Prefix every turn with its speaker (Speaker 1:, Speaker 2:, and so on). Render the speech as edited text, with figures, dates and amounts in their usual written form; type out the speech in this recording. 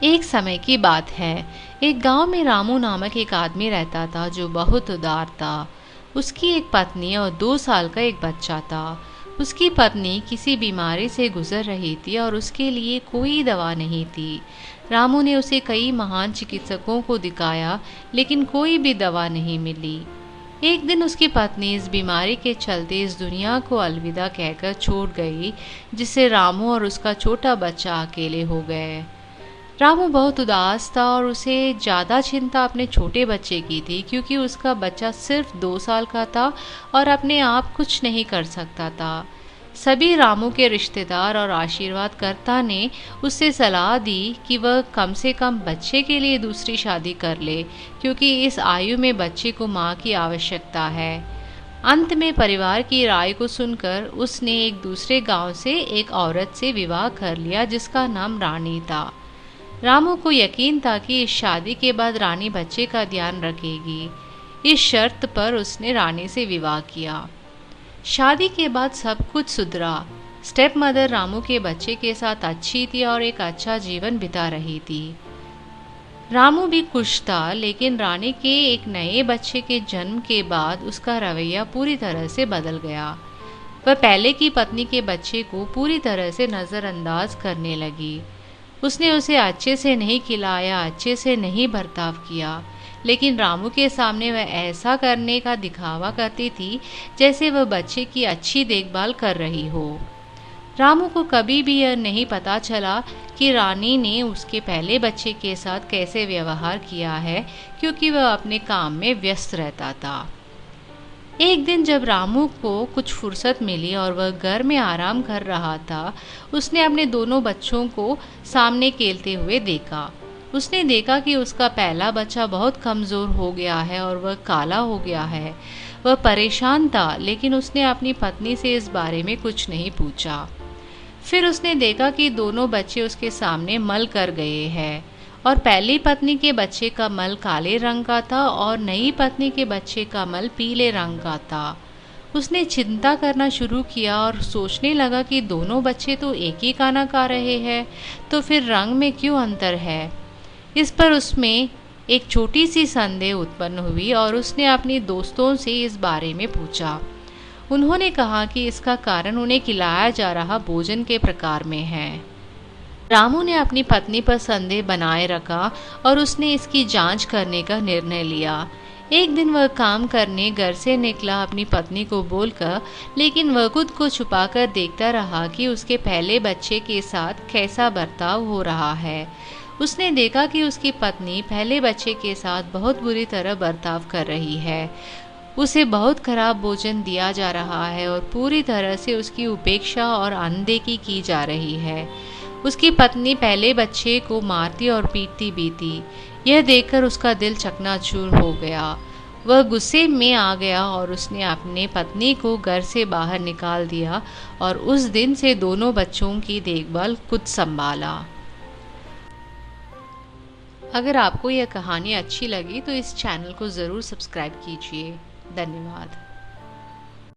Speaker 1: एक समय की बात है। एक गांव में रामू नामक एक आदमी रहता था जो बहुत उदार था। उसकी एक पत्नी और 2 साल का एक बच्चा था। उसकी पत्नी किसी बीमारी से गुजर रही थी और उसके लिए कोई दवा नहीं थी। रामू ने उसे कई महान चिकित्सकों को दिखाया, लेकिन कोई भी दवा नहीं मिली। एक दिन उसकी पत्नी इस बीमारी के चलते इस दुनिया को अलविदा कहकर छोड़ गई, जिससे रामू और उसका छोटा बच्चा अकेले हो गए। रामू बहुत उदास था और उसे ज़्यादा चिंता अपने छोटे बच्चे की थी, क्योंकि उसका बच्चा सिर्फ 2 साल का था और अपने आप कुछ नहीं कर सकता था। सभी रामू के रिश्तेदार और आशीर्वादकर्ता ने उससे सलाह दी कि वह कम से कम बच्चे के लिए दूसरी शादी कर ले, क्योंकि इस आयु में बच्चे को माँ की आवश्यकता है। अंत में परिवार की राय को सुनकर उसने एक दूसरे गांव से एक औरत से विवाह कर लिया, जिसका नाम रानी था। रामू को यकीन था कि इस शादी के बाद रानी बच्चे का ध्यान रखेगी। इस शर्त पर उसने रानी से विवाह किया। शादी के बाद सब कुछ सुधरा। स्टेप मदर रामू के बच्चे के साथ अच्छी थी और एक अच्छा जीवन बिता रही थी। रामू भी खुश था, लेकिन रानी के एक नए बच्चे के जन्म के बाद उसका रवैया पूरी तरह से बदल गया। वह पहले की पत्नी के बच्चे को पूरी तरह से नज़रअंदाज करने लगी। उसने उसे अच्छे से नहीं खिलाया, अच्छे से नहीं बर्ताव किया, लेकिन रामू के सामने वह ऐसा करने का दिखावा करती थी जैसे वह बच्चे की अच्छी देखभाल कर रही हो। रामू को कभी भी यह नहीं पता चला कि रानी ने उसके पहले बच्चे के साथ कैसे व्यवहार किया है, क्योंकि वह अपने काम में व्यस्त रहता था। एक दिन जब रामू को कुछ फुर्सत मिली और वह घर में आराम कर रहा था, उसने अपने दोनों बच्चों को सामने खेलते हुए देखा। उसने देखा कि उसका पहला बच्चा बहुत कमज़ोर हो गया है और वह काला हो गया है। वह परेशान था, लेकिन उसने अपनी पत्नी से इस बारे में कुछ नहीं पूछा। फिर उसने देखा कि दोनों बच्चे उसके सामने मल कर गए हैं, और पहली पत्नी के बच्चे का मल काले रंग का था और नई पत्नी के बच्चे का मल पीले रंग का था। उसने चिंता करना शुरू किया और सोचने लगा कि दोनों बच्चे तो एक ही खाना खा रहे हैं, तो फिर रंग में क्यों अंतर है। इस पर उसमें एक छोटी सी संदेह उत्पन्न हुई और उसने अपने दोस्तों से इस बारे में पूछा। उन्होंने कहा कि इसका कारण उन्हें खिलाया जा रहा भोजन के प्रकार में है। रामू ने अपनी पत्नी पर संदेह बनाए रखा और उसने इसकी जांच करने का निर्णय लिया। एक दिन वह काम करने घर से निकला अपनी पत्नी को बोलकर, लेकिन वह खुद को छुपाकर देखता रहा कि उसके पहले बच्चे के साथ कैसा बर्ताव हो रहा है। उसने देखा कि उसकी पत्नी पहले बच्चे के साथ बहुत बुरी तरह बर्ताव कर रही है। उसे बहुत खराब भोजन दिया जा रहा है और पूरी तरह से उसकी उपेक्षा और अनदेखी की जा रही है। उसकी पत्नी पहले बच्चे को मारती और पीटती भी थी। यह देखकर उसका दिल चकनाचूर हो गया। वह गुस्से में आ गया और उसने अपने पत्नी को घर से बाहर निकाल दिया और उस दिन से दोनों बच्चों की देखभाल खुद संभाला। अगर आपको यह कहानी अच्छी लगी तो इस चैनल को ज़रूर सब्सक्राइब कीजिए। धन्यवाद।